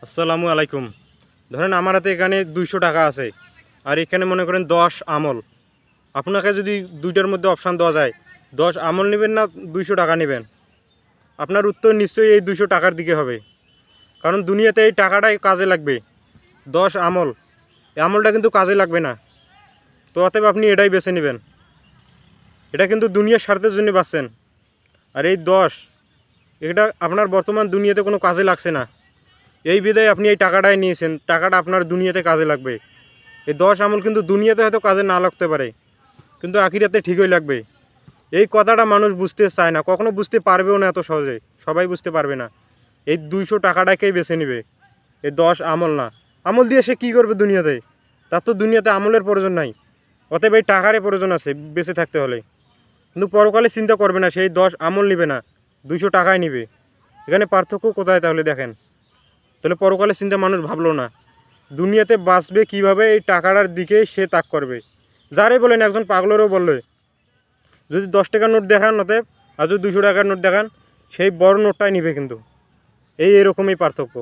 আসসালামু আলাইকুম। ধরেন আমার হাতে এখানে 200 টাকা আছে, আর এখানে মনে করেন 10 আমল। আপনাকে যদি দুইটার মধ্যে অপশান দেওয়া যায়, 10 আমল নেবেন না 200 টাকা নেবেন, আপনার উত্তর নিশ্চয়ই এই 200 টাকার দিকে হবে। কারণ দুনিয়াতে এই টাকাটাই কাজে লাগবে। 10 আমল, এই আমলটা কিন্তু কাজে লাগবে না। তো অতএব আপনি এটাই বেছে নেবেন। এটা কিন্তু দুনিয়ার স্বার্থের জন্য বাঁচছেন। আর এই 10, এটা আপনার বর্তমান দুনিয়াতে কোনো কাজে লাগছে না। এই বিধায় আপনি এই টাকাটাই নিয়েছেন, টাকাটা আপনার দুনিয়াতে কাজে লাগবে। এই 10 আমল কিন্তু দুনিয়াতে হয়তো কাজে না লাগতে পারে, কিন্তু আখিরাতে ঠিকই লাগবে। এই কথাটা মানুষ বুঝতে চায় না, কখনো বুঝতে পারবেও না এত সহজে। সবাই বুঝতে পারবে না। এই 200 টাকাটাকেই বেছে নেবে, এই 10 আমল না। আমল দিয়ে সে কী করবে দুনিয়াতে? তার তো দুনিয়াতে আমলের প্রয়োজন নাই। অতএব এই টাকারই প্রয়োজন আছে বেঁচে থাকতে হলে। কিন্তু পরকালে চিন্তা করবে না, সেই 10 আমল নিবে না, 200 টাকাই নিবে। এখানে পার্থক্য কোথায় তাহলে দেখেন? তাহলে পরকালে চিন্তা মানুষ ভাবলো না, দুনিয়াতে বাঁচবে কীভাবে এই টাকাটার দিকে সে তাক করবে। যারে বলেন, একজন পাগলেরও বললে যদি 10 টাকার নোট দেখান অতএব, আর যদি 200 টাকার নোট দেখান, সেই বড় নোটটাই নিবে কিন্তু। এরকমই পার্থক্য।